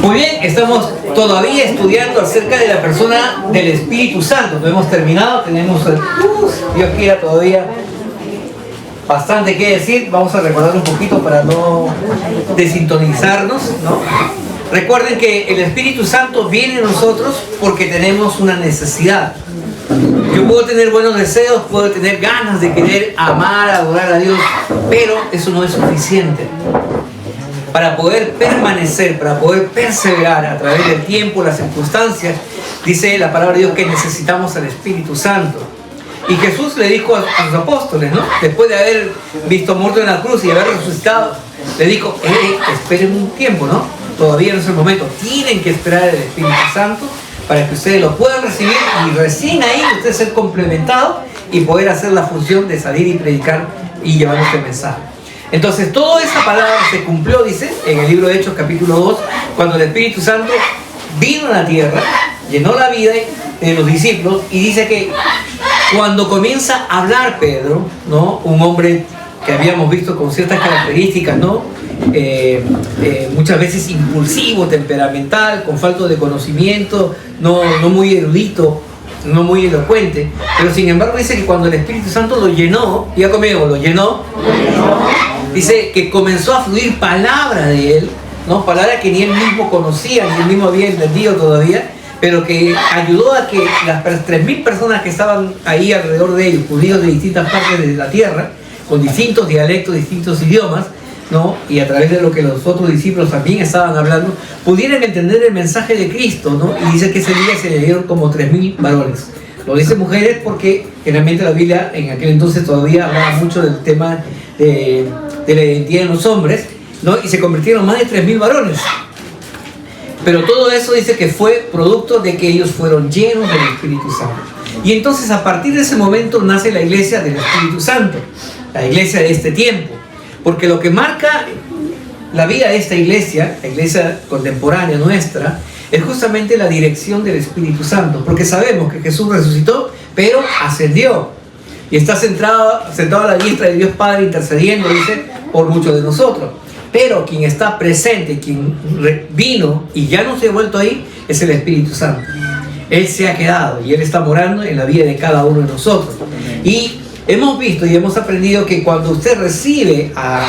Muy bien, estamos todavía estudiando acerca de la persona del Espíritu Santo. No hemos terminado, tenemos, Dios quiera, todavía bastante que decir. Vamos a recordar un poquito para no desintonizarnos, ¿no? Recuerden que el Espíritu Santo viene a nosotros porque tenemos una necesidad. Yo puedo tener buenos deseos, puedo tener ganas de querer amar, adorar a Dios, pero eso no es suficiente. Para poder permanecer, para poder perseverar a través del tiempo, las circunstancias, dice la palabra de Dios que necesitamos al Espíritu Santo. Y Jesús le dijo a sus apóstoles, ¿no? Después de haber visto muerto en la cruz y haber resucitado, le dijo, esperen un tiempo, ¿no? Todavía no es el momento. Tienen que esperar el Espíritu Santo para que ustedes lo puedan recibir y recién ahí ustedes ser complementados y poder hacer la función de salir y predicar y llevar este mensaje. Entonces, toda esa palabra se cumplió, dice, en el libro de Hechos, capítulo 2, cuando el Espíritu Santo vino a la tierra, llenó la vida de los discípulos, y dice que cuando comienza a hablar Pedro, ¿no? Un hombre que habíamos visto con ciertas características, ¿no? Muchas veces impulsivo, temperamental, con falta de conocimiento, no muy erudito, no muy elocuente, pero sin embargo dice que cuando el Espíritu Santo lo llenó, ya conmigo, lo llenó, dice que comenzó a fluir palabra de él, ¿no? Palabra que ni él mismo conocía, ni él mismo había entendido todavía, pero que ayudó a que las 3.000 personas que estaban ahí alrededor de ellos, judíos de distintas partes de la tierra, con distintos dialectos, distintos idiomas, ¿no? Y a través de lo que los otros discípulos también estaban hablando, pudieran entender el mensaje de Cristo, ¿no? Y dice que ese día se le dieron como 3.000 varones. Lo dice mujeres porque generalmente la Biblia en aquel entonces todavía hablaba mucho del tema de la identidad de los hombres, ¿no? Y se convirtieron más de 3.000 varones. Pero todo eso dice que fue producto de que ellos fueron llenos del Espíritu Santo. Y entonces a partir de ese momento nace la iglesia del Espíritu Santo, la iglesia de este tiempo. Porque lo que marca la vida de esta iglesia, la iglesia contemporánea nuestra, es justamente la dirección del Espíritu Santo. Porque sabemos que Jesús resucitó, pero ascendió. Y está sentado a la diestra de Dios Padre intercediendo, dice, por muchos de nosotros. Pero quien está presente, quien vino y ya no se ha vuelto ahí, es el Espíritu Santo. Él se ha quedado y Él está morando en la vida de cada uno de nosotros. Y hemos visto y hemos aprendido que cuando usted recibe a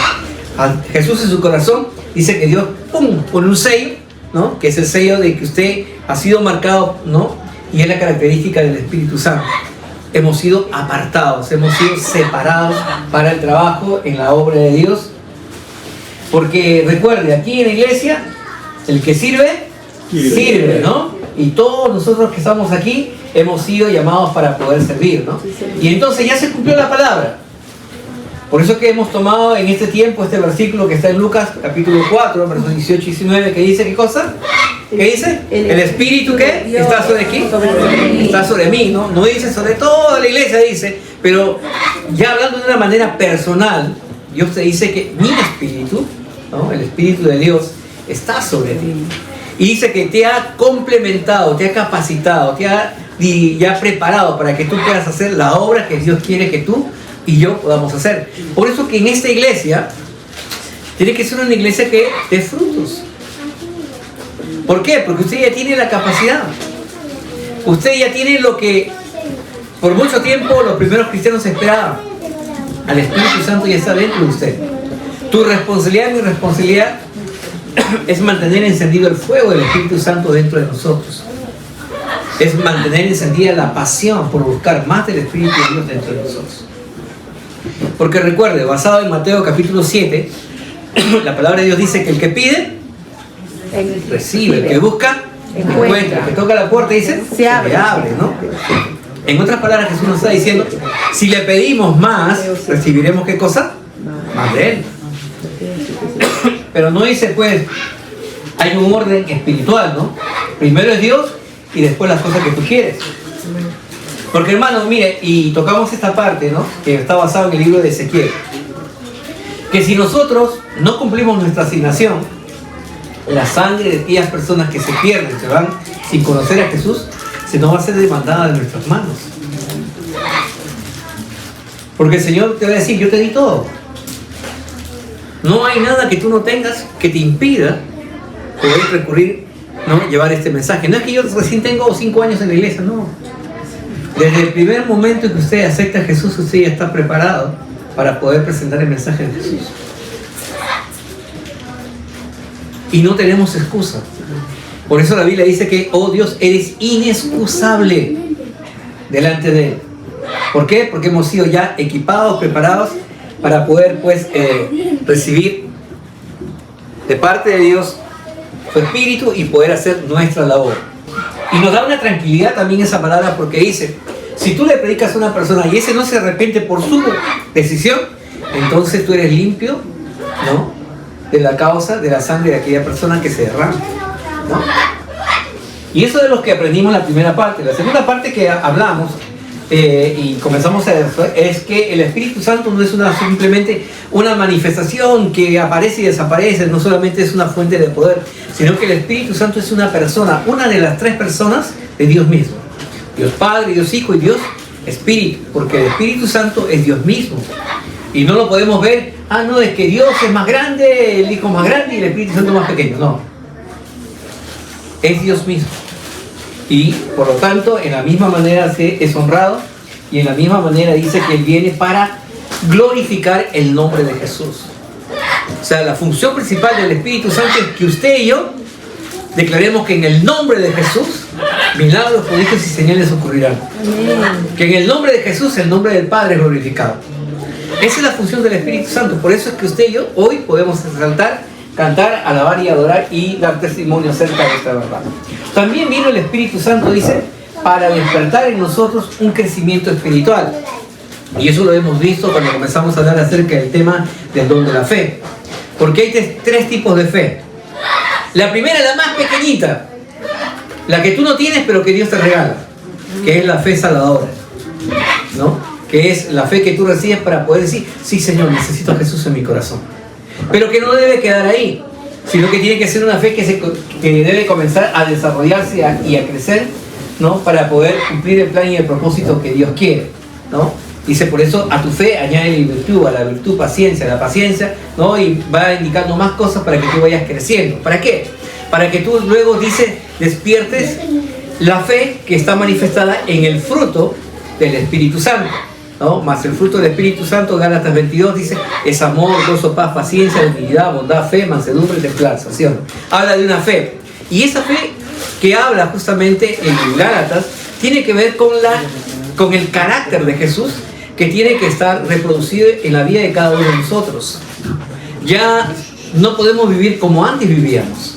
Jesús en su corazón, dice que Dios pone un sello, ¿no? Que es el sello de que usted ha sido marcado, ¿no? Y es la característica del Espíritu Santo. Hemos sido apartados, hemos sido separados para el trabajo en la obra de Dios. Porque recuerde, aquí en la iglesia, el que sirve, sirve, ¿no? Y todos nosotros que estamos aquí hemos sido llamados para poder servir, ¿no? Y entonces ya se cumplió la palabra. Por eso que hemos tomado en este tiempo este versículo que está en Lucas capítulo 4, versos 18 y 19, que dice, ¿qué cosa? ¿Qué dice? El Espíritu que está sobre aquí, está sobre mí, ¿no? No dice sobre toda la iglesia, dice, pero ya hablando de una manera personal, Dios te dice que mi Espíritu, ¿no? El Espíritu de Dios está sobre ti. Y dice que te ha complementado, te ha capacitado, te ha ya preparado para que tú puedas hacer la obra que Dios quiere que tú y yo podamos hacer. Por eso que en esta iglesia tiene que ser una iglesia que dé frutos. ¿Por qué? Porque usted ya tiene la capacidad. Usted ya tiene lo que por mucho tiempo los primeros cristianos esperaban. Al Espíritu Santo ya está dentro de usted. Tu responsabilidad, mi responsabilidad, es mantener encendido el fuego del Espíritu Santo dentro de nosotros. Es mantener encendida la pasión por buscar más del Espíritu de Dios dentro de nosotros. Porque recuerde, basado en Mateo capítulo 7, la palabra de Dios dice que el que pide, recibe. El que busca, encuentra. El que toca la puerta, dice, se le abre, ¿no? En otras palabras, Jesús nos está diciendo, si le pedimos más, recibiremos ¿qué cosa? Más de Él. Pero no dice, pues, hay un orden espiritual, ¿no? Primero es Dios y después las cosas que tú quieres. Porque, hermano, mire, y tocamos esta parte, ¿no? Que está basado en el libro de Ezequiel. Que si nosotros no cumplimos nuestra asignación, la sangre de aquellas personas que se pierden, se van sin conocer a Jesús, se nos va a ser demandada de nuestras manos. Porque el Señor te va a decir, yo te di todo. No hay nada que tú no tengas que te impida poder recurrir, ¿no? Llevar este mensaje. No es que yo recién tengo 5 años en la iglesia, no. Desde el primer momento en que usted acepta a Jesús, usted ya está preparado para poder presentar el mensaje de Jesús. Y no tenemos excusa. Por eso la Biblia dice que, oh Dios, eres inexcusable delante de Él. ¿Por qué? Porque hemos sido ya equipados, preparados para poder, pues, recibir de parte de Dios su Espíritu y poder hacer nuestra labor. Y nos da una tranquilidad también esa palabra, porque dice, si tú le predicas a una persona y ese no se arrepiente por su decisión, entonces tú eres limpio, ¿no?, de la causa de la sangre de aquella persona que se derrama, ¿no? Y eso es lo que aprendimos en la primera parte. La segunda parte que hablamos y comenzamos a ver es que el Espíritu Santo no es simplemente una manifestación que aparece y desaparece, no solamente es una fuente de poder, sino que el Espíritu Santo es una persona, una de las 3 personas de Dios mismo. Dios Padre, Dios Hijo y Dios Espíritu, porque el Espíritu Santo es Dios mismo. Y no lo podemos ver, no, es que Dios es más grande, el Hijo más grande y el Espíritu Santo más pequeño. No. Es Dios mismo. Y por lo tanto, en la misma manera es honrado y en la misma manera dice que Él viene para glorificar el nombre de Jesús. O sea, la función principal del Espíritu Santo es que usted y yo declaremos que en el nombre de Jesús milagros, prodigios y señales ocurrirán. Que en el nombre de Jesús el nombre del Padre es glorificado. Esa es la función del Espíritu Santo. Por eso es que usted y yo hoy podemos exaltar, cantar, alabar y adorar y dar testimonio acerca de esta verdad. También vino el Espíritu Santo, dice, para despertar en nosotros un crecimiento espiritual. Y eso lo hemos visto cuando comenzamos a hablar acerca del tema del don de la fe. Porque hay 3 tipos de fe. La primera, la más pequeñita, la que tú no tienes pero que Dios te regala, que es la fe salvadora, ¿no? Que es la fe que tú recibes para poder decir, sí Señor, necesito a Jesús en mi corazón. Pero que no debe quedar ahí, sino que tiene que ser una fe que debe comenzar a desarrollarse y a crecer, ¿no? Para poder cumplir el plan y el propósito que Dios quiere, ¿no? Dice, por eso a tu fe añade virtud, a la virtud paciencia, a la paciencia, ¿no? Y va indicando más cosas para que tú vayas creciendo. ¿Para qué? Para que tú luego, dice, despiertes la fe que está manifestada en el fruto del Espíritu Santo, ¿no? Más el fruto del Espíritu Santo, Gálatas 22, dice, es amor, gozo, paz, paciencia, benignidad, bondad, fe, mansedumbre, templanza, ¿sí o no? Habla de una fe. Y esa fe que habla justamente en Gálatas tiene que ver con el carácter de Jesús, que tiene que estar reproducido en la vida de cada uno de nosotros. Ya no podemos vivir como antes vivíamos.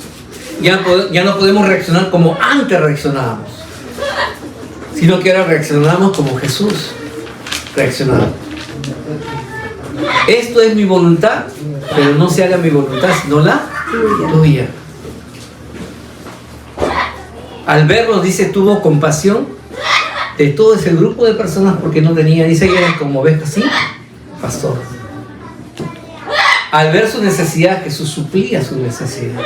Ya no podemos reaccionar como antes reaccionábamos, sino que ahora reaccionamos como Jesús reaccionaba. Esto es mi voluntad, pero no se haga mi voluntad sino la tuya. Al verlos, dice, tuvo compasión de todo ese grupo de personas porque no tenía, dice que eran como ovejas sin pastor. Al ver su necesidad, Jesús suplía su necesidad.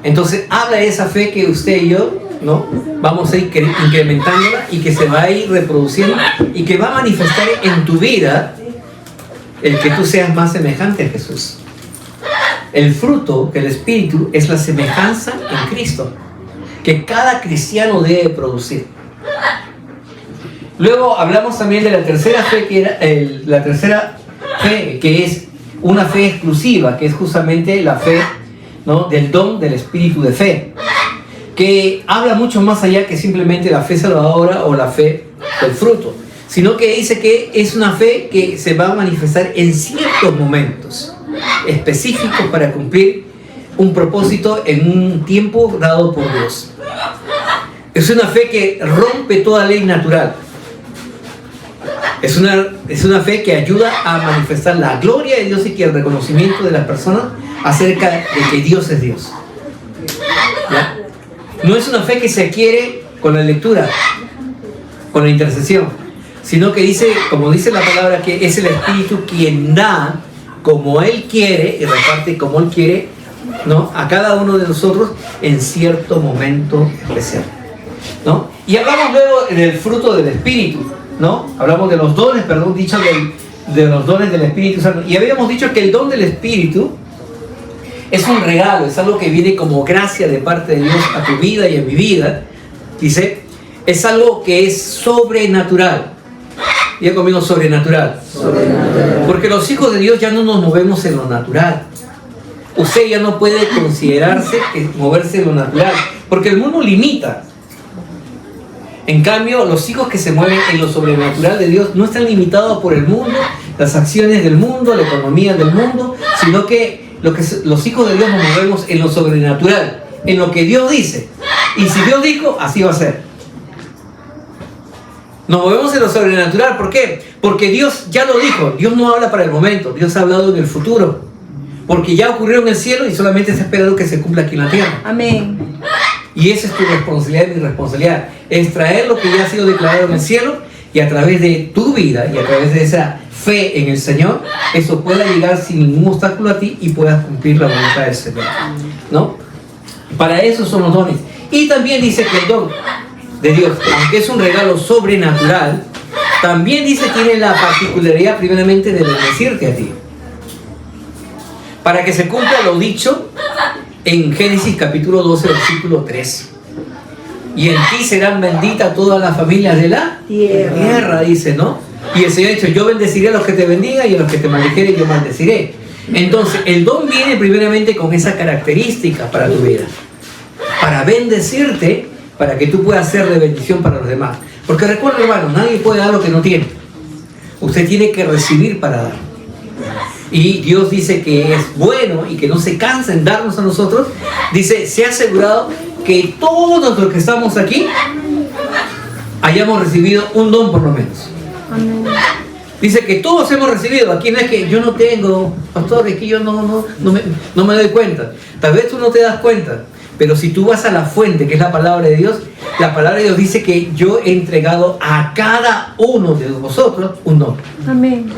Entonces habla de esa fe que usted y yo, ¿no?, vamos a ir incrementándola y que se va a ir reproduciendo y que va a manifestar en tu vida el que tú seas más semejante a Jesús. El fruto del Espíritu es la semejanza en Cristo que cada cristiano debe producir. Luego hablamos también de la tercera fe, que era la tercera fe, que es una fe exclusiva, que es justamente la fe, ¿no?, del don del Espíritu de fe, que habla mucho más allá que simplemente la fe salvadora o la fe del fruto, sino que dice que es una fe que se va a manifestar en ciertos momentos específicos para cumplir un propósito en un tiempo dado por Dios. Es una fe que rompe toda ley natural. Es una fe que ayuda a manifestar la gloria de Dios y que el reconocimiento de las personas acerca de que Dios es Dios. ¿Ya? No es una fe que se adquiere con la lectura, con la intercesión, sino que dice, como dice la palabra, que es el Espíritu quien da como Él quiere y reparte como Él quiere, ¿no?, a cada uno de nosotros en cierto momento especial, ¿no? Y hablamos luego del fruto del Espíritu, ¿no? Hablamos de los dones, de los dones del Espíritu Santo. Y habíamos dicho que el don del Espíritu es un regalo, es algo que viene como gracia de parte de Dios a tu vida y a mi vida. Dice, es algo que es sobrenatural. Diga conmigo, sobrenatural. Porque los hijos de Dios ya no nos movemos en lo natural. Usted ya no puede considerarse moverse en lo natural, porque el mundo limita. En cambio, los hijos que se mueven en lo sobrenatural de Dios no están limitados por el mundo, las acciones del mundo, la economía del mundo, sino que los hijos de Dios nos movemos en lo sobrenatural, en lo que Dios dice. Y si Dios dijo, así va a ser. Nos movemos en lo sobrenatural, ¿por qué? Porque Dios ya lo dijo. Dios no habla para el momento, Dios ha hablado en el futuro. Porque ya ocurrió en el cielo y solamente está esperando que se cumpla aquí en la tierra. Amén. Y esa es tu responsabilidad y mi responsabilidad. Es traer lo que ya ha sido declarado en el cielo y a través de tu vida y a través de esa fe en el Señor, eso pueda llegar sin ningún obstáculo a ti y puedas cumplir la voluntad del Señor, ¿no? Para eso son los dones. Y también dice que el don de Dios, aunque es un regalo sobrenatural, también dice tiene la particularidad primeramente de bendecirte a ti. Para que se cumpla lo dicho en Génesis capítulo 12, versículo 3. Y en ti serán benditas todas las familias de la tierra, dice, ¿no? Y el Señor ha dicho, yo bendeciré a los que te bendigan y a los que te maldijeren yo maldeciré. Entonces, el don viene primeramente con esa característica para tu vida. Para bendecirte, para que tú puedas ser de bendición para los demás. Porque recuerda, hermano, nadie puede dar lo que no tiene. Usted tiene que recibir para dar. Y Dios dice que es bueno y que no se cansa en darnos a nosotros. Dice, se ha asegurado que todos los que estamos aquí hayamos recibido un don por lo menos. Amén. Dice que todos hemos recibido. Aquí no es que yo no tengo, pastor, es que yo no me doy cuenta. Tal vez tú no te das cuenta, pero si tú vas a la fuente, que es la palabra de Dios, la palabra de Dios dice que yo he entregado a cada uno de vosotros un don. Amén.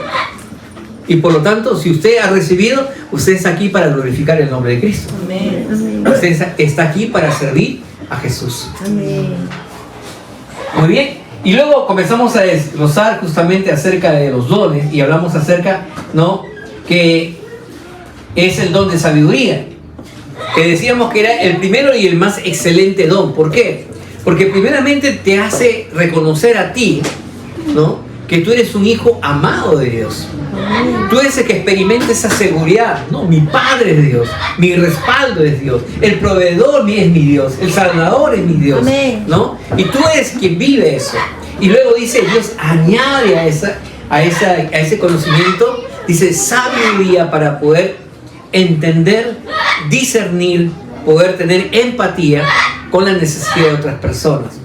Y por lo tanto, si usted ha recibido, usted está aquí para glorificar el nombre de Cristo. Amén. Usted está aquí para servir a Jesús. Amén. Muy bien. Y luego comenzamos a desglosar justamente acerca de los dones y hablamos acerca, ¿no?, que es el don de sabiduría. Que decíamos que era el primero y el más excelente don. ¿Por qué? Porque primeramente te hace reconocer a ti, ¿no?, que tú eres un hijo amado de Dios. Tú eres el que experimenta esa seguridad. No, mi Padre es Dios, mi respaldo es Dios, el proveedor es mi Dios, el Salvador es mi Dios. Amén. ¿No? Y tú eres quien vive eso. Y luego dice, Dios añade a ese conocimiento, dice sabiduría para poder entender, discernir, poder tener empatía con la necesidad de otras personas.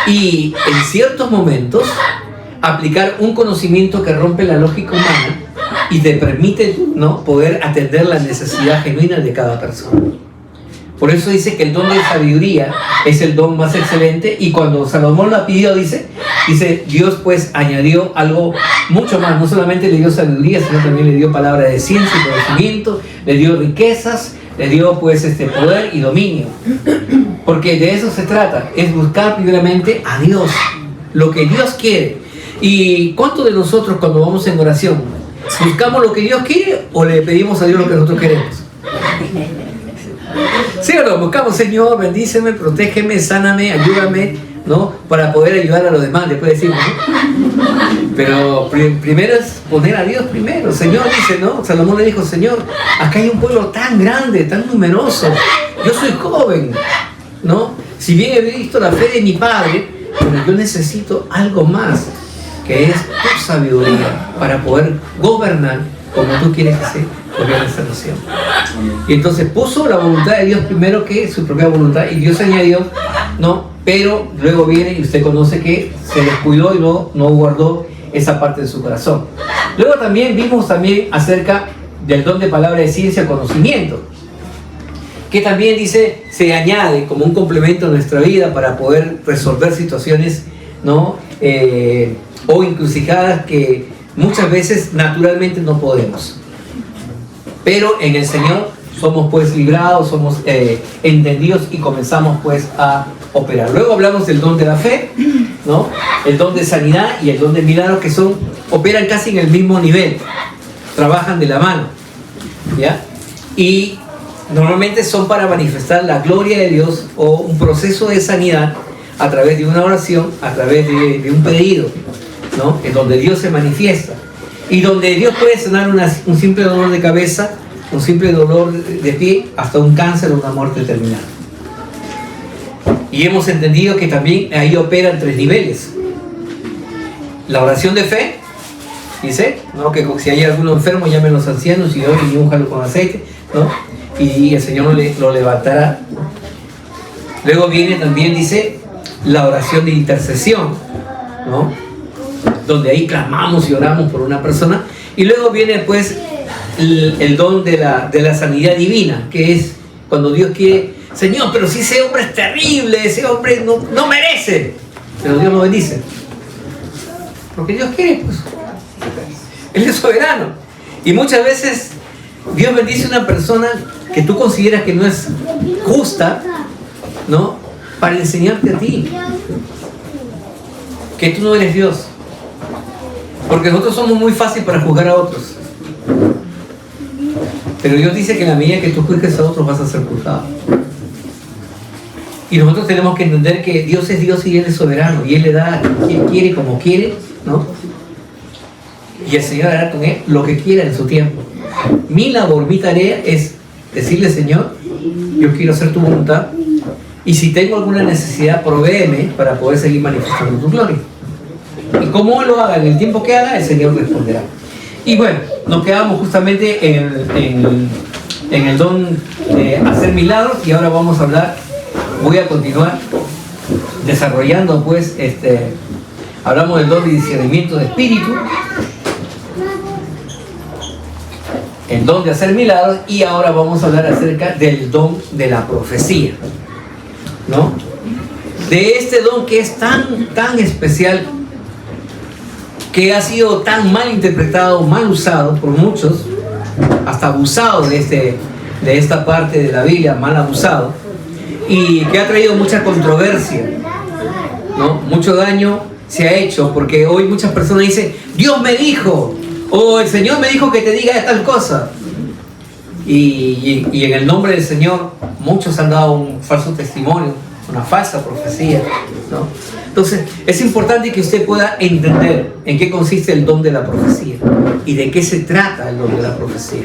Y en ciertos momentos aplicar un conocimiento que rompe la lógica humana y te permite, ¿no?, poder atender la necesidad genuina de cada persona. Por eso dice que el don de sabiduría es el don más excelente, y cuando Salomón la pidió, dice Dios pues añadió algo mucho más. No solamente le dio sabiduría, sino también le dio palabra de ciencia y conocimiento, le dio riquezas, le dio pues poder y dominio. Porque de eso se trata, es buscar primeramente a Dios, lo que Dios quiere. ¿Y cuántos de nosotros cuando vamos en oración buscamos lo que Dios quiere o le pedimos a Dios lo que nosotros queremos? ¿Sí o no? Buscamos, Señor, bendíceme, protégeme, sáname, ayúdame, ¿no?, para poder ayudar a los demás, después decimos, ¿no? Pero primero es poner a Dios primero. Señor dice, ¿no? Salomón le dijo, Señor, acá hay un pueblo tan grande, tan numeroso, yo soy joven, ¿no? Si bien he visto la fe de mi padre, pero yo necesito algo más, que es tu sabiduría para poder gobernar como tú quieres que se gobierne esta nación. Y entonces puso la voluntad de Dios primero que su propia voluntad, y Dios añadió, ¿no? Pero luego viene y usted conoce que se descuidó y no guardó esa parte de su corazón. Luego también vimos acerca del don de palabra de ciencia, conocimiento, que también dice se añade como un complemento a nuestra vida para poder resolver situaciones, ¿no?, o encrucijadas que muchas veces naturalmente no podemos, pero en el Señor somos pues librados, somos entendidos y comenzamos pues a operar. Luego hablamos del don de la fe, ¿no?, el don de sanidad y el don de milagros, que operan casi en el mismo nivel, trabajan de la mano, ¿ya? Y normalmente son para manifestar la gloria de Dios o un proceso de sanidad a través de una oración, a través de un pedido, ¿no? En donde Dios se manifiesta y donde Dios puede sanar un simple dolor de cabeza, un simple dolor de pie, hasta un cáncer o una muerte terminal. Y hemos entendido que también ahí operan 3 niveles. La oración de fe, dice, ¿no? Que si hay alguno enfermo, llamen a los ancianos y oren y únjalo con aceite, ¿no? Y el Señor lo levantará. Luego viene también, dice, la oración de intercesión, ¿no? Donde ahí clamamos y oramos por una persona. Y luego viene pues el don de la sanidad divina, que es cuando Dios quiere, Señor, pero si ese hombre es terrible, ese hombre no merece, pero Dios lo bendice. Porque Dios quiere, pues. Él es soberano. Y muchas veces Dios bendice a una persona que tú consideras que no es justa, ¿no? Para enseñarte a ti que tú no eres Dios. Porque nosotros somos muy fáciles para juzgar a otros. Pero Dios dice que en la medida que tú juzgues a otros vas a ser juzgado. Y nosotros tenemos que entender que Dios es Dios y Él es soberano. Y Él le da a quien quiere, como quiere, ¿no? Y el Señor hará con Él lo que quiera en su tiempo. Mi labor, mi tarea es decirle, Señor, yo quiero hacer tu voluntad. Y si tengo alguna necesidad, provéeme para poder seguir manifestando tu gloria. Y como Él lo haga en el tiempo que haga, el Señor responderá. Y bueno, nos quedamos justamente en el don de hacer milagros. Y ahora vamos a hablar, voy a continuar desarrollando pues hablamos del don de discernimiento de espíritu, el don de hacer milagros, y ahora vamos a hablar acerca del don de la profecía, ¿no? De este don que es tan especial, que ha sido tan mal interpretado, mal usado por muchos, hasta abusado de esta parte de la Biblia, mal abusado, y que ha traído mucha controversia, ¿no? Mucho daño se ha hecho, porque hoy muchas personas dicen, Dios me dijo, o el Señor me dijo que te diga tal cosa. Y en el nombre del Señor, muchos han dado un falso testimonio, una falsa profecía, ¿no? Entonces, es importante que usted pueda entender en qué consiste el don de la profecía y de qué se trata el don de la profecía,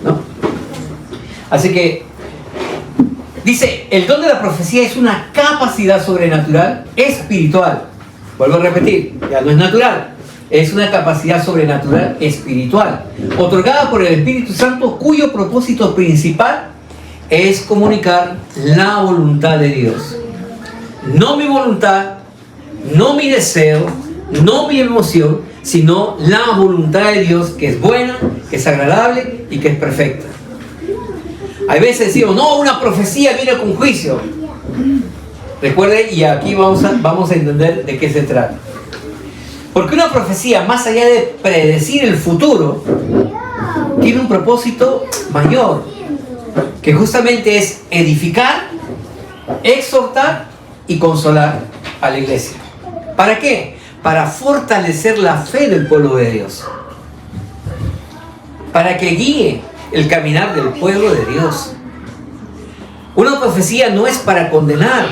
¿no? Así que, dice, el don de la profecía es una capacidad sobrenatural espiritual. Vuelvo a repetir, ya no es natural. Es una capacidad sobrenatural espiritual, otorgada por el Espíritu Santo, cuyo propósito principal es comunicar la voluntad de Dios. No mi voluntad, no mi deseo, no mi emoción, sino la voluntad de Dios, que es buena, que es agradable y que es perfecta. Hay veces decimos, no, una profecía viene con juicio. Recuerden, y aquí vamos a entender de qué se trata. Porque una profecía, más allá de predecir el futuro, tiene un propósito mayor, que justamente es edificar, exhortar y consolar a la iglesia. ¿Para qué? Para fortalecer la fe del pueblo de Dios. Para que guíe el caminar del pueblo de Dios. Una profecía no es para condenar.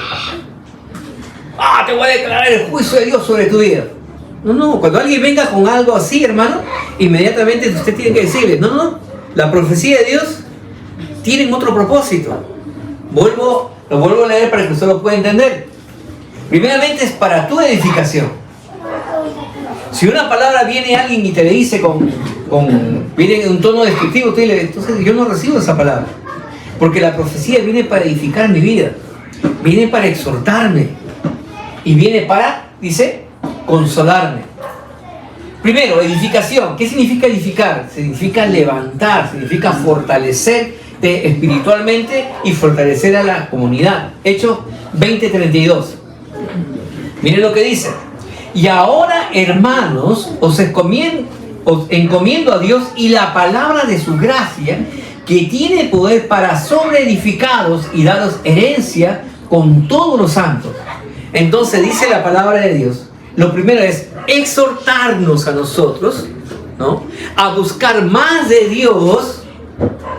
Te voy a declarar el juicio de Dios sobre tu vida. No, cuando alguien venga con algo así, hermano, inmediatamente usted tiene que decirle, no, la profecía de Dios tiene otro propósito. Lo vuelvo a leer para que usted lo pueda entender. Primeramente es para tu edificación. Si una palabra viene a alguien y te le dice viene en un tono descriptivo, entonces yo no recibo esa palabra. Porque la profecía viene para edificar mi vida, viene para exhortarme y viene para, dice, consolarme. Primero, edificación. ¿Qué significa edificar? Significa levantar, significa fortalecerte espiritualmente y fortalecer a la comunidad. Hechos 20:32. Miren lo que dice. Y ahora, hermanos, os encomiendo a Dios y la palabra de su gracia, que tiene poder para sobreedificaros y daros herencia con todos los santos. Entonces dice la palabra de Dios. Lo primero es exhortarnos a nosotros, ¿no? A buscar más de Dios,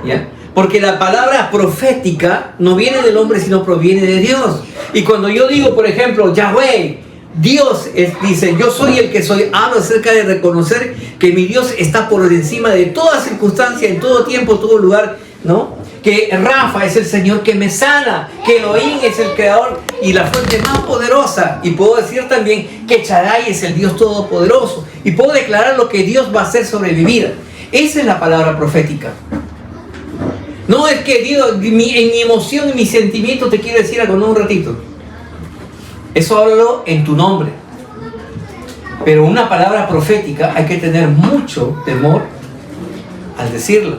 ¿ya? Porque la palabra profética no viene del hombre, sino proviene de Dios. Y cuando yo digo, por ejemplo, Yahweh, Dios dice, yo soy el que soy, hablo acerca de reconocer que mi Dios está por encima de toda circunstancia, en todo tiempo, todo lugar, ¿no? Que Rafa es el Señor que me sana, que Elohim es el creador y la fuente más poderosa. Y puedo decir también que Shaddai es el Dios todopoderoso. Y puedo declarar lo que Dios va a hacer sobre mi vida. Esa es la palabra profética. No es que Dios, en mi emoción y mi sentimiento te quiero decir algo, no un ratito. Eso háblalo en tu nombre. Pero una palabra profética hay que tener mucho temor al decirlo.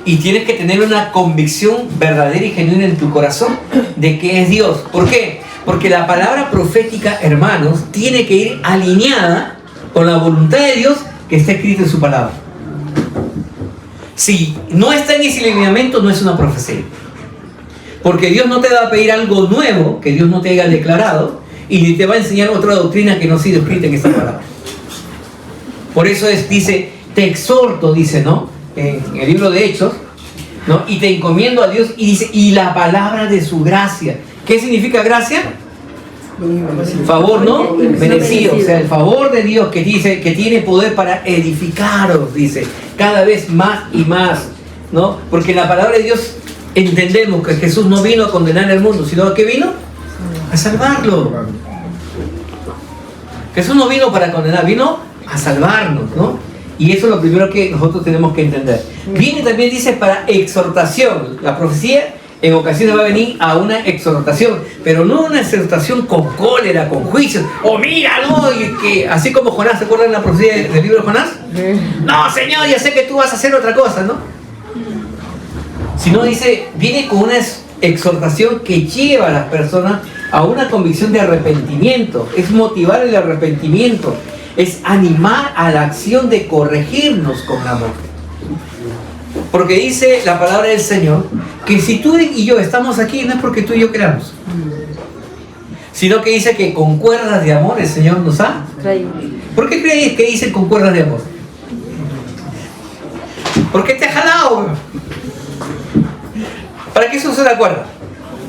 Y tienes que tener una convicción verdadera y genuina en tu corazón de que es Dios. ¿Por qué? Porque la palabra profética, hermanos, tiene que ir alineada con la voluntad de Dios que está escrita en su palabra. Si no está en ese lineamiento, no es una profecía. Porque Dios no te va a pedir algo nuevo que Dios no te haya declarado y te va a enseñar otra doctrina que no ha sido escrita en esa palabra. Por eso dice, te exhorto, dice, ¿no? En el libro de Hechos, ¿no? Y te encomiendo a Dios y dice, y la palabra de su gracia. ¿Qué significa gracia? Favor, ¿no? Merecido. O sea, el favor de Dios que dice que tiene poder para edificaros, dice, cada vez más y más, ¿no? Porque en la palabra de Dios entendemos que Jesús no vino a condenar al mundo, sino ¿a qué vino? A salvarlo. Jesús no vino para condenar, vino a salvarnos, ¿no? Y eso es lo primero que nosotros tenemos que entender. Viene también, dice, para exhortación. La profecía en ocasiones va a venir a una exhortación, pero no una exhortación con cólera, con juicio. ¡Oh, mira, no! Y que, así como Jonás, ¿se acuerdan la profecía del libro de Jonás? No, Señor, ya sé que tú vas a hacer otra cosa, ¿no? Sino dice, viene con una exhortación que lleva a las personas a una convicción de arrepentimiento. Es motivar el arrepentimiento. Es animar a la acción de corregirnos con amor. Porque dice la palabra del Señor que si tú y yo estamos aquí no es porque tú y yo queramos, sino que dice que con cuerdas de amor el Señor nos ha traído. ¿Por qué creéis que dice con cuerdas de amor? ¿Por qué te ha jalado? ¿Para qué se usa la cuerda?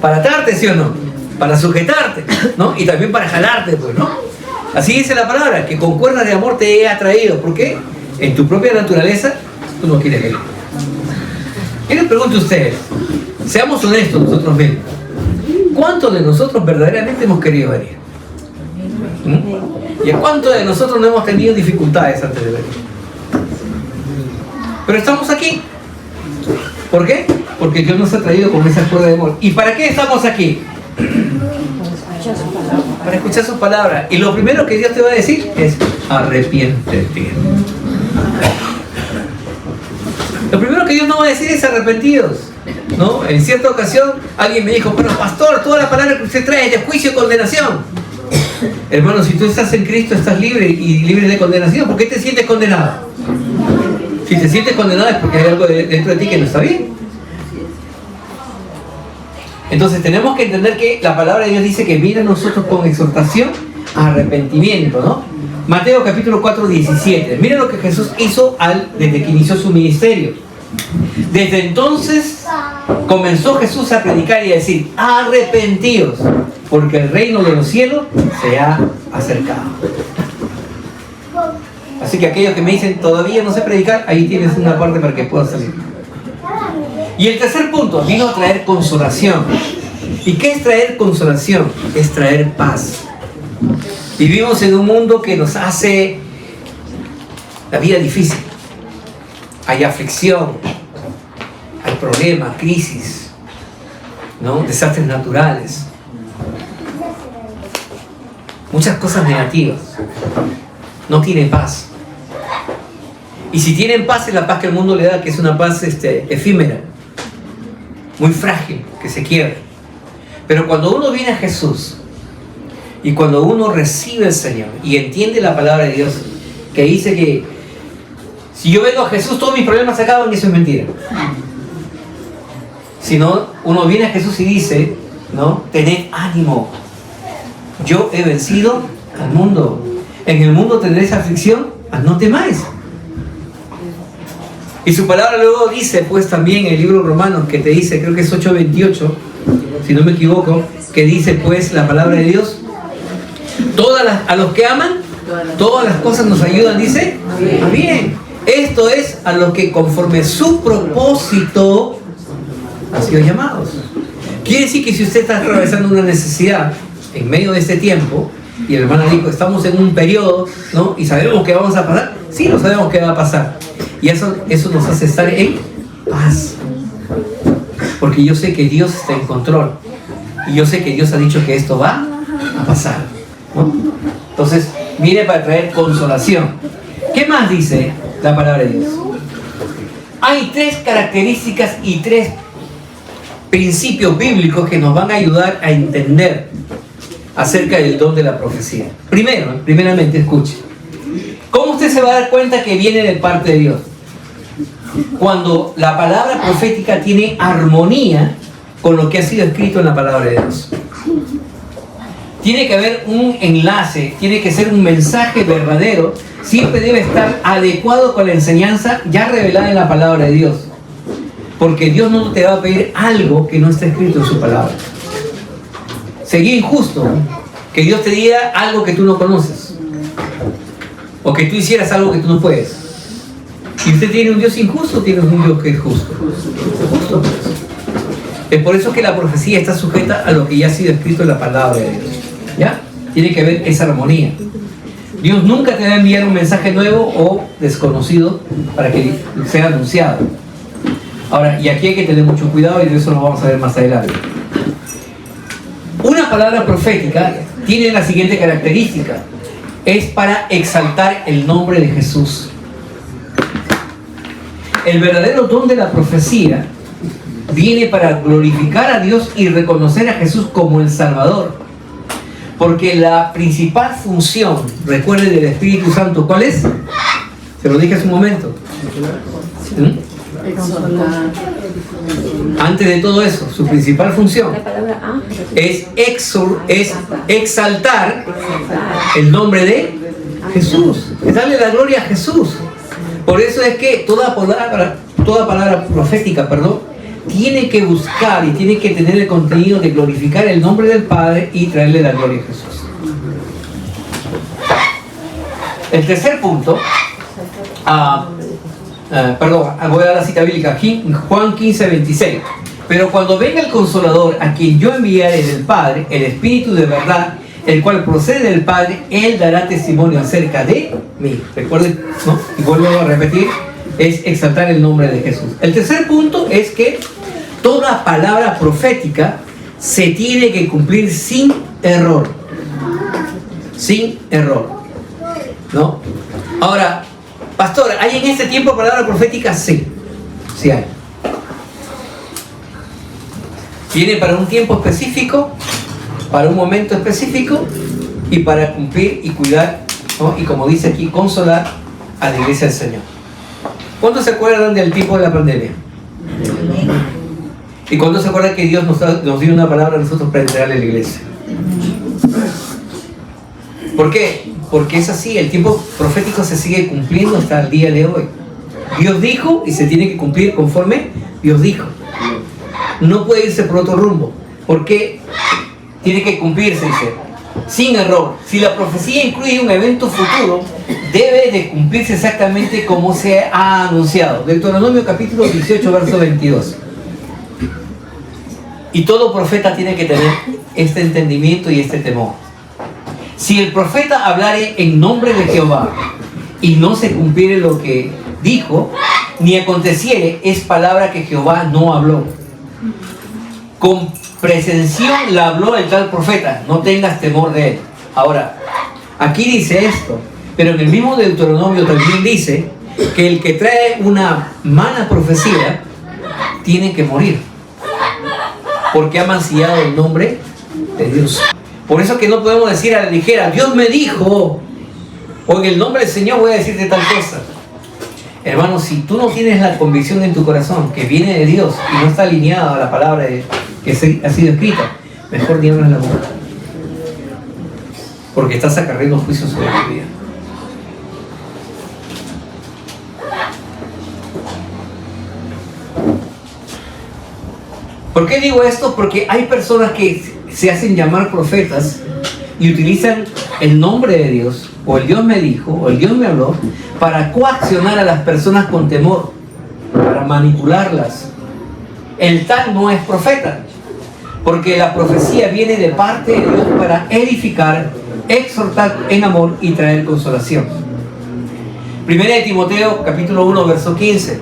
Para atarte, ¿sí o no? Para sujetarte, ¿no? Y también para jalarte, pues, ¿no? Así dice la palabra, que con cuerdas de amor te he atraído. ¿Por qué? En tu propia naturaleza, tú no quieres venir. Yo les pregunto a ustedes, seamos honestos nosotros mismos, ¿cuántos de nosotros verdaderamente hemos querido venir? ¿Y a cuántos de nosotros no hemos tenido dificultades antes de venir? Pero estamos aquí. ¿Por qué? Porque Dios nos ha traído con esa cuerda de amor. ¿Y para qué estamos aquí? Para escuchar sus palabras. Y lo primero que Dios te va a decir es arrepiéntete. Lo primero que Dios no va a decir es arrepentidos, ¿no? En cierta ocasión alguien me dijo, pero pastor, toda la palabra que usted trae es de juicio y condenación. Hermano, si tú estás en Cristo estás libre y libre de condenación. ¿Por qué te sientes condenado? Si te sientes condenado es porque hay algo dentro de ti que no está bien. Entonces tenemos que entender que la palabra de Dios dice que viene a nosotros con exhortación a arrepentimiento, ¿no? Mateo capítulo 4, 17. Miren lo que Jesús hizo desde que inició su ministerio. Desde entonces comenzó Jesús a predicar y a decir, arrepentíos, porque el reino de los cielos se ha acercado. Así que aquellos que me dicen, todavía no sé predicar, ahí tienes una parte para que puedas salir. Y el tercer punto, vino a traer consolación. ¿Y qué es traer consolación? Es traer paz. Vivimos en un mundo que nos hace la vida difícil. Hay aflicción, hay problemas, crisis, ¿no? Desastres naturales. Muchas cosas negativas. No tiene paz. Y si tienen paz es la paz que el mundo le da, que es una paz efímera, muy frágil, que se quiebra. Pero cuando uno viene a Jesús y cuando uno recibe al Señor y entiende la palabra de Dios, que dice que si yo vengo a Jesús todos mis problemas se acaban, y eso es mentira. Sino uno viene a Jesús y dice, ¿no? Tened ánimo, yo he vencido al mundo. En el mundo tendréis aflicción, mas no temáis. Y su palabra luego dice, pues también en el libro Romanos, que te dice, creo que es 8:28, si no me equivoco, que dice pues la palabra de Dios, a los que aman, todas las cosas nos ayudan, dice, a bien. Esto es a los que conforme su propósito han sido llamados. Quiere decir que si usted está atravesando una necesidad en medio de este tiempo, y el hermano dijo, estamos en un periodo, ¿no? Y sabemos que vamos a pasar, sí, lo sabemos que va a pasar. Y eso nos hace estar en paz. Porque yo sé que Dios está en control. Y yo sé que Dios ha dicho que esto va a pasar, ¿no? Entonces, viene para traer consolación. ¿Qué más dice la palabra de Dios? Hay 3 características y 3 principios bíblicos que nos van a ayudar a entender acerca del don de la profecía. Primeramente, escuche. ¿Cómo usted se va a dar cuenta que viene de parte de Dios? Cuando la palabra profética tiene armonía con lo que ha sido escrito en la palabra de Dios. Tiene que haber un enlace, tiene que ser un mensaje verdadero, siempre debe estar adecuado con la enseñanza ya revelada en la palabra de Dios. Porque Dios no te va a pedir algo que no está escrito en su palabra. Sería injusto que Dios te diga algo que tú no conoces. O que tú hicieras algo que tú no puedes. ¿Y usted tiene un Dios injusto o tiene un Dios que es justo? Justo. Es por eso que la profecía está sujeta a lo que ya ha sido escrito en la palabra de Dios. ¿Ya? Tiene que haber esa armonía. Dios nunca te va a enviar un mensaje nuevo o desconocido para que sea anunciado. Ahora, y aquí hay que tener mucho cuidado y de eso lo vamos a ver más adelante. Una palabra profética tiene la siguiente característica. Es para exaltar el nombre de Jesús. El verdadero don de la profecía viene para glorificar a Dios y reconocer a Jesús como el Salvador. Porque la principal función, recuerde, del Espíritu Santo, ¿cuál es? Se lo dije hace un momento. Antes de todo eso, su principal función es exaltar el nombre de Jesús, es darle la gloria a Jesús. Por eso es que toda palabra profética, tiene que buscar y tiene que tener el contenido de glorificar el nombre del Padre y traerle la gloria a Jesús. El tercer punto, voy a dar la cita bíblica, Juan 15:26. Pero cuando venga el Consolador, a quien yo enviaré del Padre, el Espíritu de verdad, el cual procede del Padre, Él dará testimonio acerca de mí. Recuerden, ¿no? Y vuelvo a repetir, es exaltar el nombre de Jesús. El tercer punto es que toda palabra profética se tiene que cumplir sin error. Sin error, ¿no? Ahora, pastor, ¿hay en este tiempo palabra profética? Sí, sí hay. Viene para un tiempo específico, para un momento específico y para cumplir y cuidar, ¿no? Y como dice aquí, consolar a la iglesia del Señor. ¿Cuántos se acuerdan del tiempo de la pandemia? ¿Y cuántos se acuerdan que Dios nos dio una palabra a nosotros para entregarle a la iglesia? ¿Por qué? Porque es así, el tiempo profético se sigue cumpliendo hasta el día de hoy. Dios dijo y se tiene que cumplir conforme Dios dijo. No puede irse por otro rumbo, porque tiene que cumplirse, dice, sin error. Si la profecía incluye un evento futuro, debe de cumplirse exactamente como se ha anunciado. Deuteronomio capítulo 18, verso 22. Y todo profeta tiene que tener este entendimiento y este temor. Si el profeta hablare en nombre de Jehová y no se cumpliere lo que dijo, ni aconteciere, es palabra que Jehová no habló. Con presención la habló el tal profeta, no tengas temor de él. Ahora, aquí dice esto, pero en el mismo Deuteronomio también dice que el que trae una mala profecía tiene que morir, porque ha mancillado el nombre de Dios. Por eso que no podemos decir a la ligera, Dios me dijo, o en el nombre del Señor voy a decirte tal cosa. Hermano, si tú no tienes la convicción en tu corazón que viene de Dios y no está alineada a la palabra que ha sido escrita, mejor ni abras la boca, porque estás acarreando juicios sobre tu vida. ¿Por qué digo esto? Porque hay personas que se hacen llamar profetas y utilizan el nombre de Dios, o el Dios me dijo, o el Dios me habló, para coaccionar a las personas con temor, para manipularlas. El tal no es profeta, porque la profecía viene de parte de Dios para edificar, exhortar en amor y traer consolación. Primera de Timoteo, capítulo 1, verso 15.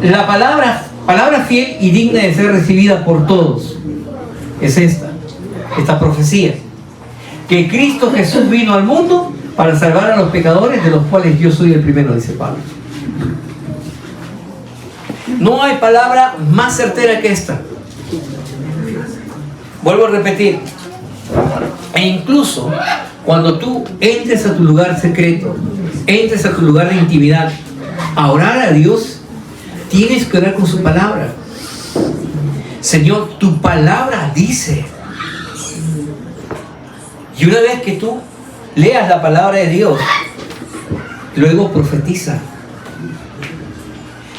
La palabra fiel y digna de ser recibida por todos es esta profecía, que Cristo Jesús vino al mundo para salvar a los pecadores, de los cuales yo soy el primero, dice Pablo. No hay palabra más certera que esta. Vuelvo a repetir, e incluso cuando tú entres a tu lugar secreto, entres a tu lugar de intimidad a orar a Dios, tienes que orar con su palabra. Señor, tu palabra dice. Y una vez que tú leas la palabra de Dios, luego profetiza.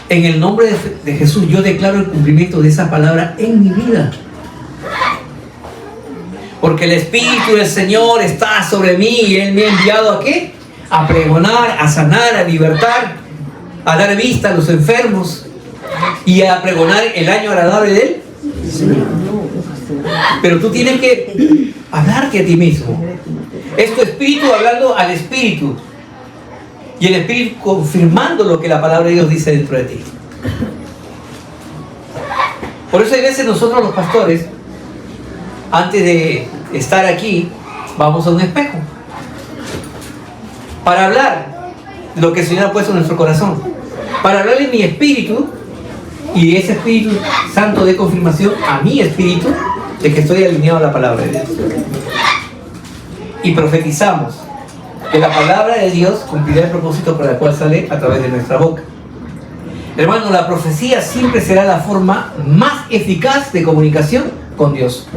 En el nombre de Jesús yo declaro el cumplimiento de esa palabra en mi vida. Porque el Espíritu del Señor está sobre mí y Él me ha enviado ¿a qué? A pregonar, a sanar, a libertar, a dar vista a los enfermos y a pregonar el año agradable de Él. Pero tú tienes que hablarte a ti mismo. Es tu espíritu hablando al Espíritu. Y el Espíritu confirmando lo que la palabra de Dios dice dentro de ti. Por eso hay veces nosotros los pastores, antes de estar aquí, vamos a un espejo para hablar lo que el Señor ha puesto en nuestro corazón, para hablarle mi espíritu y ese Espíritu Santo de confirmación a mi espíritu de que estoy alineado a la palabra de Dios. Y profetizamos que la palabra de Dios cumplirá el propósito por el cual sale a través de nuestra boca. Hermano, la profecía siempre será la forma más eficaz de comunicación con Dios.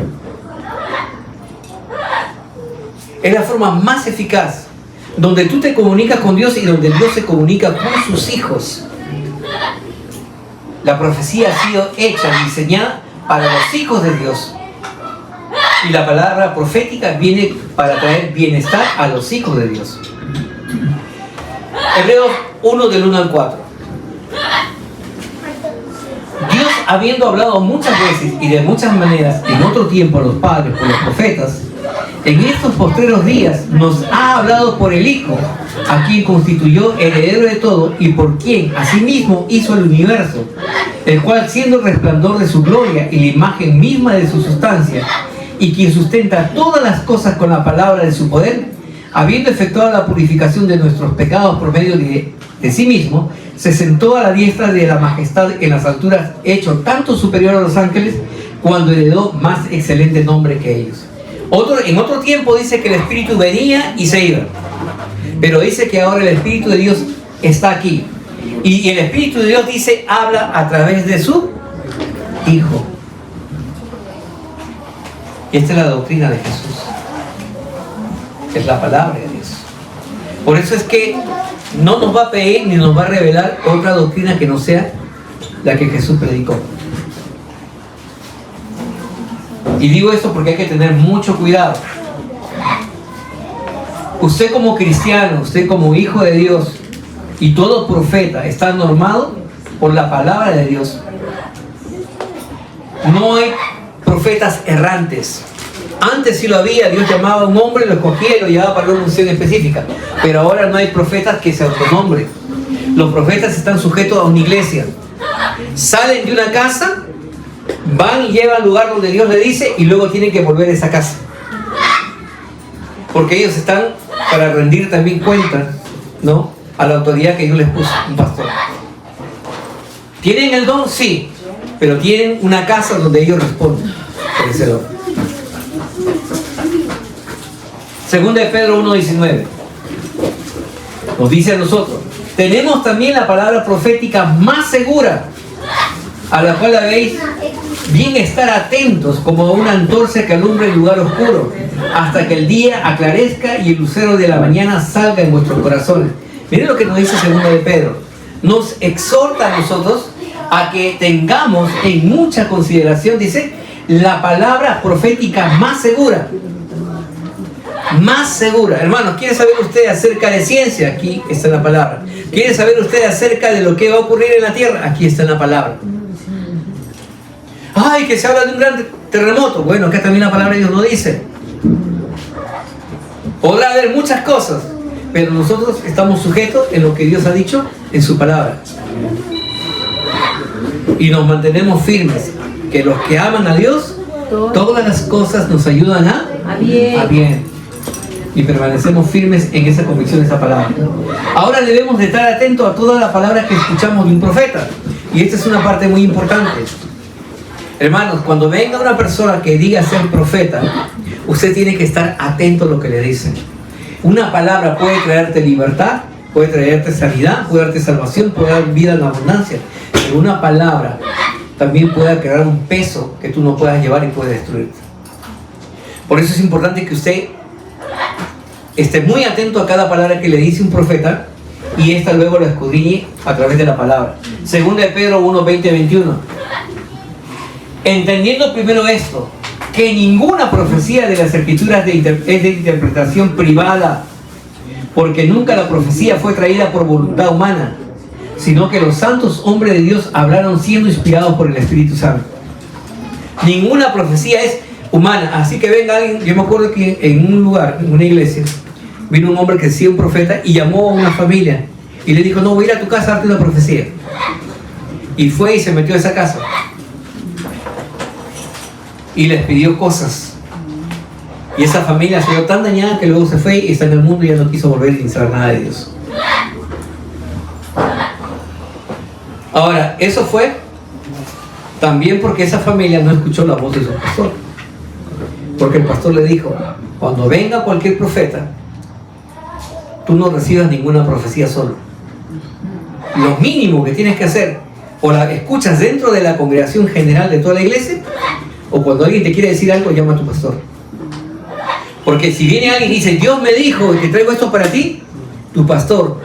Es la forma más eficaz, donde tú te comunicas con Dios y donde Dios se comunica con sus hijos. La profecía ha sido hecha, diseñada para los hijos de Dios. Y la palabra profética viene para traer bienestar a los hijos de Dios. Hebreos 1 del 1 al 4. Dios, habiendo hablado muchas veces y de muchas maneras en otro tiempo a los padres por los profetas, en estos postreros días nos ha hablado por el Hijo, a quien constituyó heredero de todo y por quien asimismo hizo el universo, el cual siendo el resplandor de su gloria y la imagen misma de su sustancia, y quien sustenta todas las cosas con la palabra de su poder, habiendo efectuado la purificación de nuestros pecados por medio de sí mismo, se sentó a la diestra de la majestad en las alturas, hecho tanto superior a los ángeles, cuando heredó más excelente nombre que ellos. En otro tiempo dice que el Espíritu venía y se iba, pero dice que ahora el Espíritu de Dios está aquí. Y el Espíritu de Dios dice, habla a través de su Hijo. Y esta es la doctrina de Jesús. Es la palabra de Dios. Por eso es que no nos va a pedir ni nos va a revelar otra doctrina que no sea la que Jesús predicó. Y digo esto porque hay que tener mucho cuidado. Usted como cristiano, usted como hijo de Dios y todo profeta está normado por la palabra de Dios. No hay profetas errantes. Antes sí lo había, Dios llamaba a un hombre, lo escogía y lo llevaba para una función específica. Pero ahora no hay profetas que se autonombren. Los profetas están sujetos a una iglesia. Salen de una casa, van y llevan al lugar donde Dios le dice y luego tienen que volver a esa casa. Porque ellos están para rendir también cuenta, ¿no?, a la autoridad que Dios les puso, un pastor. ¿Tienen el don? Sí, pero tienen una casa donde ellos responden por ese don. Segunda de Pedro 1:19 nos dice a nosotros: tenemos también la palabra profética más segura, a la cual habéis bien estar atentos como a una antorcha que alumbra el lugar oscuro, hasta que el día aclarezca y el lucero de la mañana salga en vuestros corazones. Miren lo que nos dice segunda de Pedro. Nos exhorta a nosotros a que tengamos en mucha consideración, dice, la palabra profética más segura. Más segura. Hermanos, ¿quiere saber usted acerca de ciencia? Aquí está la palabra. ¿Quiere saber usted acerca de lo que va a ocurrir en la tierra? Aquí está la palabra. Ay, que se habla de un gran terremoto. Bueno, acá también la palabra de Dios lo dice. Podrá haber muchas cosas, pero nosotros estamos sujetos en lo que Dios ha dicho en su palabra. Y nos mantenemos firmes, que los que aman a Dios, todas las cosas nos ayudan a bien. Y permanecemos firmes en esa convicción, en esa palabra. Ahora debemos de estar atentos a todas las palabras que escuchamos de un profeta. Y esta es una parte muy importante. Hermanos, cuando venga una persona que diga ser profeta, usted tiene que estar atento a lo que le dicen. Una palabra puede traerte libertad, puede traerte sanidad, puede darte salvación, puede dar vida en abundancia. Pero una palabra también puede crear un peso que tú no puedas llevar y puede destruirte. Por eso es importante que usted esté muy atento a cada palabra que le dice un profeta y esta luego la escudriñe a través de la palabra. Segunda de Pedro 1, 20, 21. Entendiendo primero esto, que ninguna profecía de las escrituras es de interpretación privada, porque nunca la profecía fue traída por voluntad humana, sino que los santos hombres de Dios hablaron siendo inspirados por el Espíritu Santo. Ninguna profecía es humana. Así que venga alguien, yo me acuerdo que en un lugar, en una iglesia, vino un hombre que decía un profeta y llamó a una familia y le dijo, no, voy a ir a tu casa a darte una profecía. Y fue y se metió a esa casa y les pidió cosas. Y esa familia se quedó tan dañada que luego se fue y está en el mundo y ya no quiso volver ni saber nada de Dios. Ahora, eso fue también porque esa familia no escuchó la voz de su pastor. Porque el pastor le dijo, cuando venga cualquier profeta, tú no recibas ninguna profecía solo. Lo mínimo que tienes que hacer, o la escuchas dentro de la congregación general de toda la iglesia, o cuando alguien te quiere decir algo, llama a tu pastor. Porque si viene alguien y dice, Dios me dijo que traigo esto para ti, tu pastor,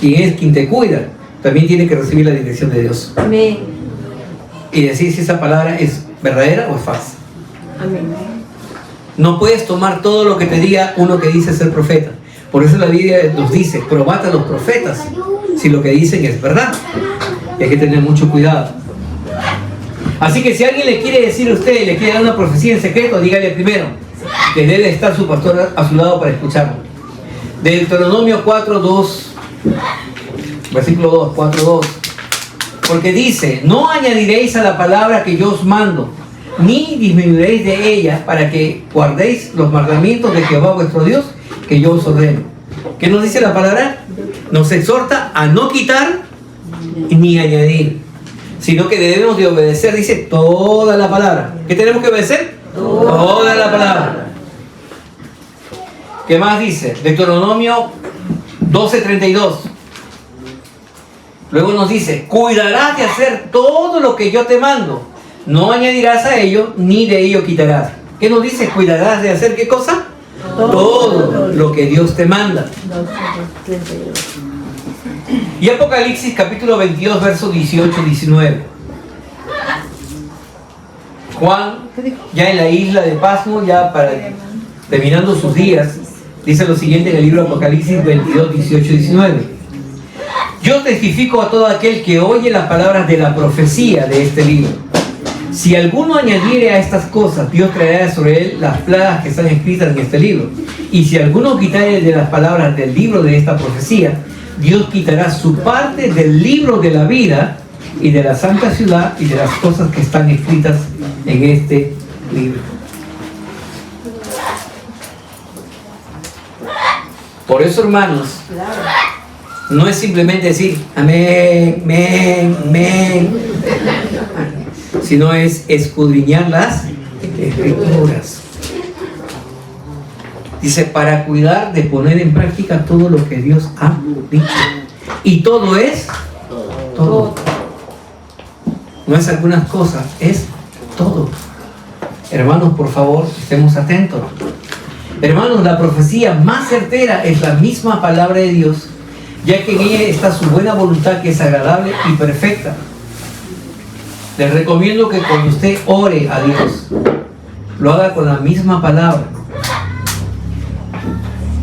quien te cuida, también tiene que recibir la dirección de Dios. Amén. Y decir si esa palabra es verdadera o es falsa. Amén. No puedes tomar todo lo que te diga uno que dice ser profeta. Por eso la Biblia nos dice, probad a los profetas si lo que dicen es verdad. Y hay que tener mucho cuidado. Así que si alguien le quiere decir a usted, le quiere dar una profecía en secreto, dígale primero que debe estar su pastor a su lado para escucharlo. Deuteronomio 4:2, versículo 2, 4:2. Porque dice, no añadiréis a la palabra que yo os mando, ni disminuiréis de ella, para que guardéis los mandamientos de Jehová vuestro Dios, que yo os ordeno. ¿Qué nos dice la palabra? Nos exhorta a no quitar ni añadir, sino que debemos de obedecer, dice, toda la palabra. ¿Qué tenemos que obedecer? Toda la palabra. ¿Qué más dice? Deuteronomio 12:32. Luego nos dice, cuidarás de hacer todo lo que yo te mando. No añadirás a ello, ni de ello quitarás. ¿Qué nos dice? Cuidarás de hacer ¿qué cosa? Todo lo que Dios te manda. Y Apocalipsis capítulo 22, versos 18-19. Juan, ya en la isla de Pasmo, ya terminando sus días, dice lo siguiente en el libro de Apocalipsis 22, 18-19. Yo testifico a todo aquel que oye las palabras de la profecía de este libro. Si alguno añadiere a estas cosas, Dios traerá sobre él las plagas que están escritas en este libro. Y si alguno quitare de las palabras del libro de esta profecía, Dios quitará su parte del libro de la vida y de la santa ciudad y de las cosas que están escritas en este libro. Por eso, hermanos, no es simplemente decir amén, amén, amén, sino es escudriñar las escrituras. Dice, para cuidar de poner en práctica todo lo que Dios ha dicho. Y todo es todo. No es algunas cosas, es todo. Hermanos, por favor, estemos atentos. Hermanos, la profecía más certera es la misma palabra de Dios, ya que en ella está su buena voluntad, que es agradable y perfecta. Les recomiendo que cuando usted ore a Dios, lo haga con la misma palabra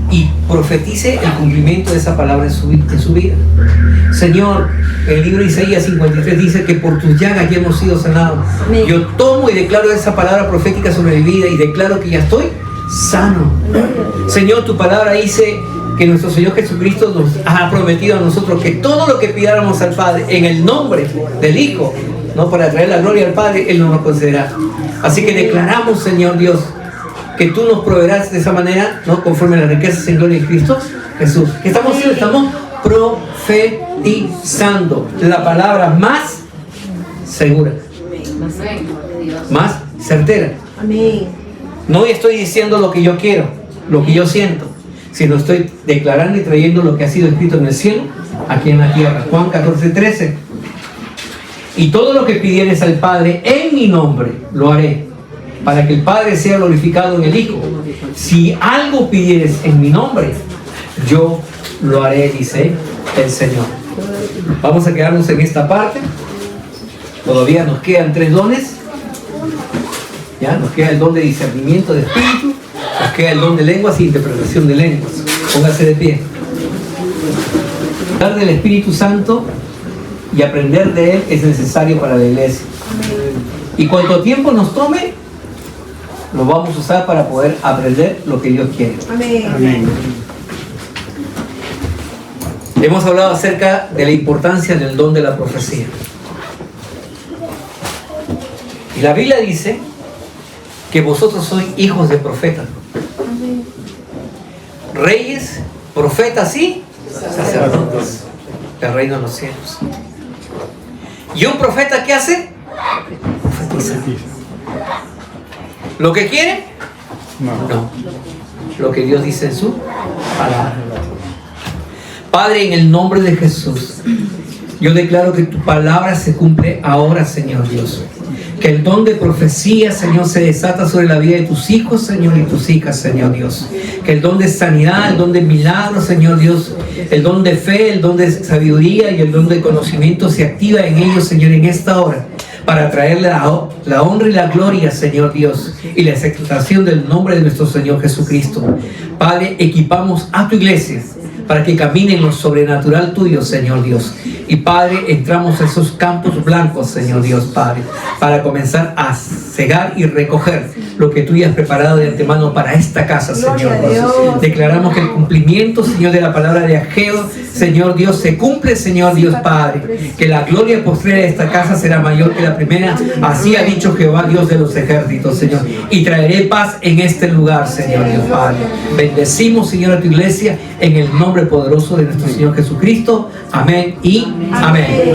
y profetice el cumplimiento de esa palabra en su vida. Señor, el libro de Isaías 53 dice que por tus llagas ya hemos sido sanados. Yo tomo y declaro esa palabra profética sobre mi vida y declaro que ya estoy sano. Señor, tu palabra dice que nuestro Señor Jesucristo nos ha prometido a nosotros que todo lo que pidáramos al Padre en el nombre del Hijo, no para traer la gloria al Padre, Él no nos concederá. Así que declaramos, Señor Dios, que tú nos proveerás de esa manera, ¿no? Conforme a las riquezas en gloria en Cristo Jesús. ¿Qué estamos haciendo? Estamos profetizando la palabra más segura, más certera. No estoy diciendo lo que yo quiero, lo que yo siento, sino estoy declarando y trayendo lo que ha sido escrito en el cielo, aquí en la tierra. Juan 14:13. Y todo lo que pidieres al Padre en mi nombre, lo haré, para que el Padre sea glorificado en el Hijo. Si algo pidieres en mi nombre, yo lo haré, dice el Señor. Vamos a quedarnos en esta parte. Todavía nos quedan 3 dones. Ya, nos queda el don de discernimiento de espíritu, nos queda el don de lenguas y interpretación de lenguas. Póngase de pie. Hablar del Espíritu Santo y aprender de Él es necesario para la iglesia. Y cuanto tiempo nos tome, lo vamos a usar para poder aprender lo que Dios quiere. Amén. Hemos hablado acerca de la importancia del don de la profecía. Y la Biblia dice que vosotros sois hijos de profetas, reyes, profetas y sacerdotes del reino de los cielos. ¿Y un profeta qué hace? Profetiza. ¿Lo que quiere? No. Lo que Dios dice en su palabra. Padre, en el nombre de Jesús, yo declaro que tu palabra se cumple ahora, Señor Dios. Que el don de profecía, Señor, se desata sobre la vida de tus hijos, Señor, y tus hijas, Señor Dios. Que el don de sanidad, el don de milagros, Señor Dios, el don de fe, el don de sabiduría y el don de conocimiento se activa en ellos, Señor, en esta hora, para traerle la honra y la gloria, Señor Dios, y la exaltación del nombre de nuestro Señor Jesucristo. Padre, equipamos a tu iglesia para que camine en lo sobrenatural tuyo, Señor Dios. Y Padre, entramos a esos campos blancos, Señor Dios, Padre, para comenzar a cegar y recoger lo que tú ya has preparado de antemano para esta casa, Señor Dios. Declaramos que el cumplimiento, Señor, de la palabra de Ageo, Señor Dios, se cumple, Señor Dios, Padre. Que la gloria postrera de esta casa será mayor que la primera. Así ha dicho Jehová, Dios de los ejércitos, Señor. Y traeré paz en este lugar, Señor Dios, Padre. Bendecimos, Señor, a tu iglesia en el nombre poderoso de nuestro Señor Jesucristo. Amén y amén.